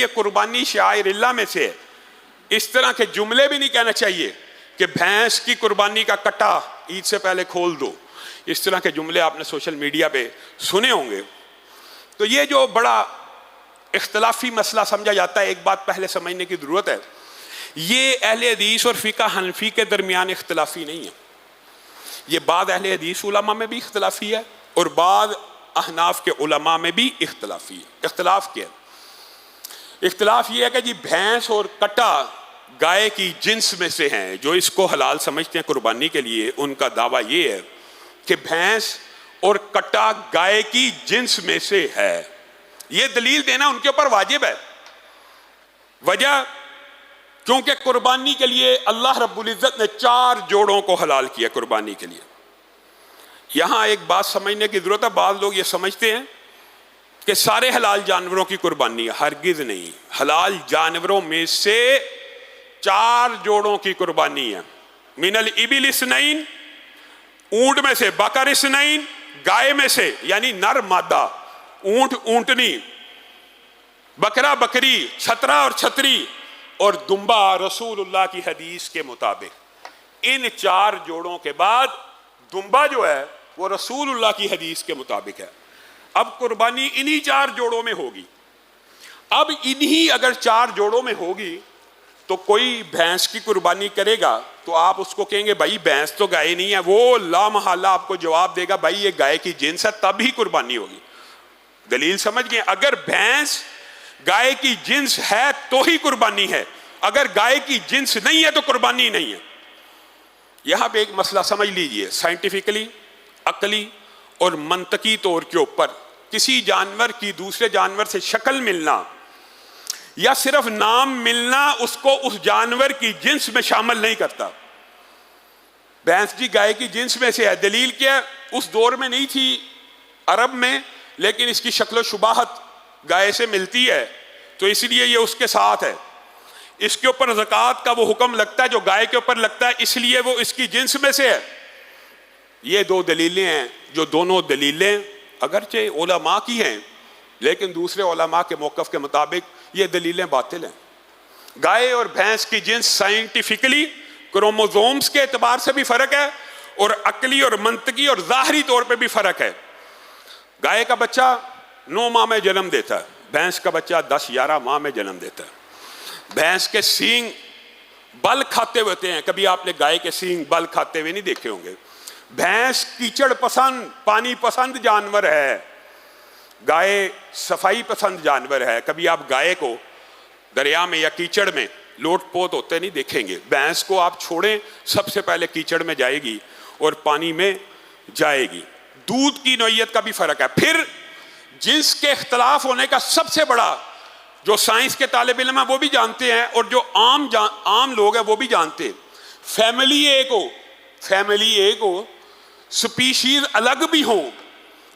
یہ قربانی شعائر اللہ میں سے ہے. اس طرح کے جملے بھی نہیں کہنا چاہیے کہ بھینس کی قربانی کا کٹا عید سے پہلے کھول دو. اس طرح کے جملے آپ نے سوشل میڈیا پہ سنے ہوں گے. تو یہ جو بڑا اختلافی مسئلہ سمجھا جاتا ہے، ایک بات پہلے سمجھنے کی ضرورت ہے، یہ اہل حدیث اور فقہ حنفی کے درمیان اختلافی نہیں ہے. یہ بعض اہل حدیث علماء میں بھی اختلافی ہے اور بعض احناف کے علماء میں بھی اختلافی ہے. اختلاف کیا ہے؟ اختلاف یہ ہے کہ جی بھینس اور کٹا گائے کی جنس میں سے ہیں. جو اس کو حلال سمجھتے ہیں قربانی کے لیے، ان کا دعویٰ یہ ہے کہ بھینس اور کٹا گائے کی جنس میں سے ہے. یہ دلیل دینا ان کے اوپر واجب ہے. وجہ کیونکہ قربانی کے لیے اللہ رب العزت نے 4 جوڑوں کو حلال کیا قربانی کے لیے. یہاں ایک بات سمجھنے کی ضرورت ہے. بعض لوگ یہ سمجھتے ہیں کہ سارے حلال جانوروں کی قربانی ہے. ہرگز نہیں. حلال جانوروں میں سے 4 جوڑوں کی قربانی ہے. من الابل اثنین، اونٹ میں سے، بقر اثنین، گائے میں سے یعنی نر مادہ، اونٹ اونٹنی، بکرا بکری، چھترا اور چھتری، اور دمبا رسول اللہ کی حدیث کے مطابق. ان 4 جوڑوں کے بعد دمبا جو ہے وہ رسول اللہ کی حدیث کے مطابق ہے. اب قربانی انہی 4 جوڑوں میں ہوگی. اب انہی اگر 4 جوڑوں میں ہوگی تو کوئی بھینس کی قربانی کرے گا تو آپ اس کو کہیں گے بھائی بھینس تو گائے نہیں ہے. وہ لا محالہ آپ کو جواب دے گا بھائی یہ گائے کی جنس ہے، تب ہی قربانی ہوگی. دلیل سمجھ گئے؟ اگر بھینس گائے کی جنس ہے تو ہی قربانی ہے، اگر گائے کی جنس نہیں ہے تو قربانی نہیں ہے. یہاں پہ ایک مسئلہ سمجھ لیجئے. سائنٹیفکلی، عقلی اور منطقی طور کے اوپر کسی جانور کی دوسرے جانور سے شکل ملنا یا صرف نام ملنا اس کو اس جانور کی جنس میں شامل نہیں کرتا. بھینس جی گائے کی جنس میں سے ہے. دلیل کیا؟ اس دور میں نہیں تھی عرب میں، لیکن اس کی شکل و شباہت گائے سے ملتی ہے تو اس لیے یہ اس کے ساتھ ہے. اس کے اوپر زکوٰۃ کا وہ حکم لگتا ہے جو گائے کے اوپر لگتا ہے، اس لیے وہ اس کی جنس میں سے ہے. یہ 2 دلیلیں ہیں جو دونوں دلیلیں اگرچہ علماء کی ہیں لیکن دوسرے علماء کے موقف کے مطابق یہ دلیلیں باطل ہیں. گائے اور بھینس کی جنس سائنٹیفکلی کروموزومز کے اعتبار سے بھی فرق ہے اور عقلی اور منطقی اور ظاہری طور پہ بھی فرق ہے. گائے کا بچہ 9 ماہ میں جنم دیتا ہے، بھینس کا بچہ 10-11 ماہ میں جنم دیتا ہے. بھینس کے سینگ بل کھاتے ہوتے ہیں. کبھی آپ نے گائے کے سینگ بل کھاتے ہوئے نہیں دیکھے ہوں گے. بھینس کیچڑ پسند، پانی پسند جانور ہے، گائے صفائی پسند جانور ہے. کبھی آپ گائے کو دریا میں یا کیچڑ میں لوٹ پوت ہوتے نہیں دیکھیں گے. بھینس کو آپ چھوڑیں سب سے پہلے کیچڑ میں جائے گی اور پانی میں جائے گی. دودھ کی نوعیت کا بھی فرق ہے. پھر جنس کے اختلاف ہونے کا سب سے بڑا جو سائنس کے طالب علم ہیں وہ بھی جانتے ہیں اور جو عام لوگ ہیں وہ بھی جانتے ہیں، فیملی ایک ہو، سپیشیز الگ بھی ہوں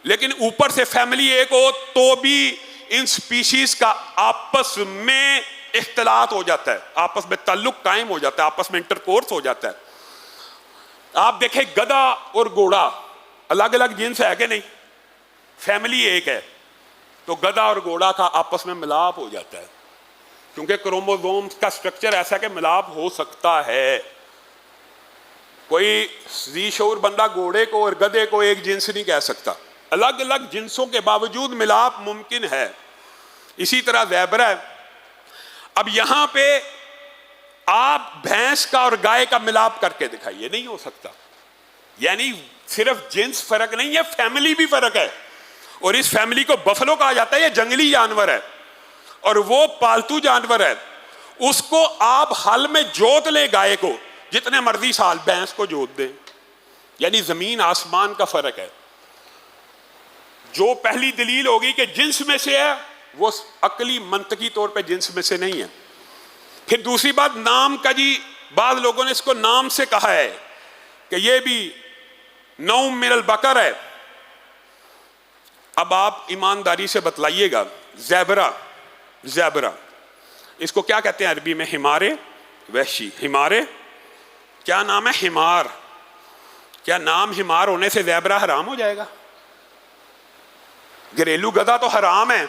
لیکن اوپر سے فیملی ایک ہو تو بھی ان سپیشیز کا آپس میں اختلاط ہو جاتا ہے، آپس میں تعلق قائم ہو جاتا ہے، آپس میں انٹرکورس ہو جاتا ہے. آپ دیکھیں گدھا اور گھوڑا الگ الگ جنس ہے کہ نہیں؟ فیملی ایک ہے تو گدھا اور گھوڑا کا آپس میں ملاپ ہو جاتا ہے کیونکہ کروموزوم کا سٹرکچر ایسا کہ ملاپ ہو سکتا ہے. کوئی ذی شعور بندہ گھوڑے کو اور گدھے کو ایک جنس نہیں کہہ سکتا. الگ الگ جنسوں کے باوجود ملاپ ممکن ہے. اسی طرح زیبر ہے. اب یہاں پہ آپ بھینس کا اور گائے کا ملاپ کر کے دکھائیے، نہیں ہو سکتا. یعنی صرف جنس فرق نہیں ہے، فیملی بھی فرق ہے. اور اس فیملی کو بفلو کہا جاتا ہے. یہ جنگلی جانور ہے اور وہ پالتو جانور ہے. اس کو آپ حل میں جوت لیں گائے کو جتنے مرضی سال، بھینس کو جوت دیں. یعنی زمین آسمان کا فرق ہے. جو پہلی دلیل ہوگی کہ جنس میں سے ہے وہ عقلی منطقی طور پہ جنس میں سے نہیں ہے. پھر دوسری بات نام کا. جی بعض لوگوں نے اس کو نام سے کہا ہے کہ یہ بھی نوم من البقر ہے. اب آپ ایمانداری سے بتلائیے گا، زیبرا اس کو کیا کہتے ہیں عربی میں؟ حمارے وحشی. حمارے کیا نام ہے؟ حمار. کیا نام حمار ہونے سے زیبرا حرام ہو جائے گا؟ گھریلو گدھا تو حرام ہے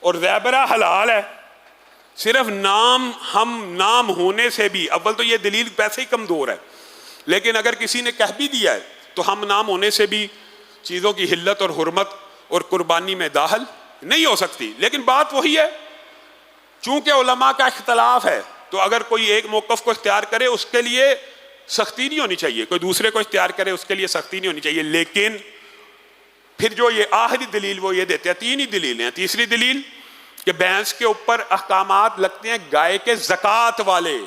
اور زیبرہ حلال ہے، صرف نام ہونے سے بھی، اول تو یہ دلیل پیسے ہی کمزور ہے، لیکن اگر کسی نے کہہ بھی دیا ہے تو ہم نام ہونے سے بھی چیزوں کی حلت اور حرمت اور قربانی میں داخل نہیں ہو سکتی۔ لیکن بات وہی ہے، چونکہ علماء کا اختلاف ہے تو اگر کوئی ایک موقف کو اختیار کرے اس کے لیے سختی نہیں ہونی چاہیے، کوئی دوسرے کو اختیار کرے اس کے لیے سختی نہیں ہونی چاہیے۔ لیکن پھر جو یہ آخری دلیل وہ یہ دیتے ہیں، تین ہی دلیلیں ہیں۔ تیسری دلیل کہ بھینس کے اوپر احکامات لگتے ہیں گائے کے زکوٰۃ والے۔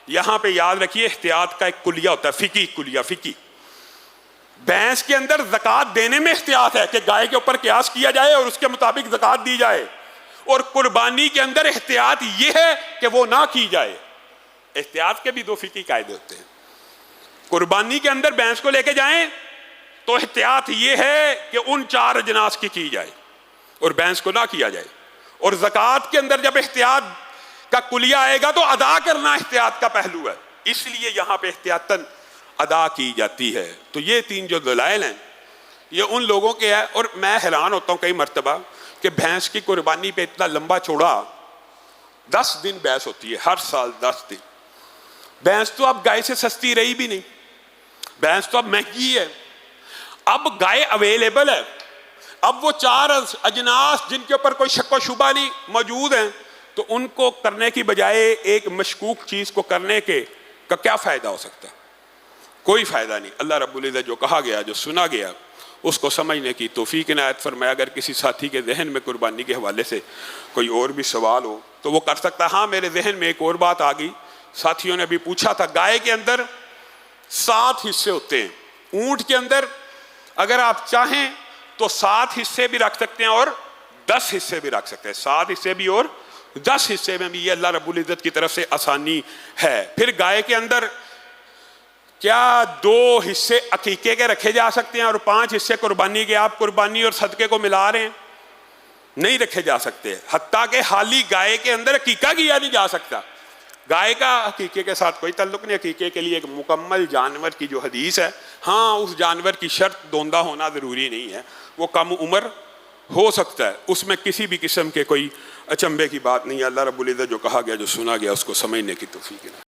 یہاں پہ یاد رکھیے احتیاط کا ایک کلیہ ہوتا ہے، فقی کلیہ، فقی۔ بھینس کے اندر زکوٰۃ دینے میں احتیاط ہے کہ گائے کے اوپر قیاس کیا جائے اور اس کے مطابق زکوٰۃ دی جائے، اور قربانی کے اندر احتیاط یہ ہے کہ وہ نہ کی جائے۔ احتیاط کے بھی دو فقی قاعدے ہوتے ہیں۔ قربانی کے اندر بھینس کو لے کے جائیں تو احتیاط یہ ہے کہ ان 4 اجناس کی جائے اور بھینس کو نہ کیا جائے، اور زکوٰۃ کے اندر جب احتیاط کا کلیہ آئے گا تو ادا کرنا احتیاط کا پہلو ہے، اس لیے یہاں پہ احتیاطاً ادا کی جاتی ہے۔ تو یہ 3 جو دلائل ہیں یہ ان لوگوں کے ہیں، اور میں حیران ہوتا ہوں کئی مرتبہ کہ بھینس کی قربانی پہ اتنا لمبا چوڑا 10 دن بحث ہوتی ہے، ہر سال 10 دن۔ بھینس تو اب گائے سے سستی رہی بھی نہیں، بھینس تو اب مہنگی ہے، اب گائے اویلیبل ہے، اب وہ 4 اجناس جن کے اوپر کوئی شک و شبہ نہیں موجود ہیں، تو ان کو کرنے کی بجائے ایک مشکوک چیز کو کرنے کا کیا فائدہ ہو سکتا ہے؟ کوئی فائدہ نہیں۔ اللہ رب العزت جو کہا گیا، جو سنا گیا، اس کو سمجھنے کی توفیق عنایت فرمائے۔ اگر کسی ساتھی کے ذہن میں قربانی کے حوالے سے کوئی اور بھی سوال ہو تو وہ کر سکتا ہے۔ ہاں، میرے ذہن میں ایک اور بات آ گئی، ساتھیوں نے بھی پوچھا تھا، گائے کے اندر 7 حصے ہوتے ہیں، اونٹ کے اندر اگر آپ چاہیں تو 7 حصے بھی رکھ سکتے ہیں اور 10 حصے بھی رکھ سکتے ہیں، 7 حصے بھی اور 10 حصے میں بھی، یہ اللہ رب العزت کی طرف سے آسانی ہے۔ پھر گائے کے اندر کیا 2 حصے عقیقے کے رکھے جا سکتے ہیں اور 5 حصے قربانی کے؟ آپ قربانی اور صدقے کو ملا رہے ہیں، نہیں رکھے جا سکتے، حتیٰ کہ حالی گائے کے اندر عقیقہ کیا نہیں جا سکتا۔ گائے کا عقیقے کے ساتھ کوئی تعلق نہیں، عقیقے کے لیے ایک مکمل جانور کی جو حدیث ہے، ہاں اس جانور کی شرط دوندہ ہونا ضروری نہیں ہے، وہ کم عمر ہو سکتا ہے، اس میں کسی بھی قسم کے کوئی اچنبے کی بات نہیں ہے۔ اللہ رب العزت جو کہا گیا، جو سنا گیا، اس کو سمجھنے کی توفیق ہے۔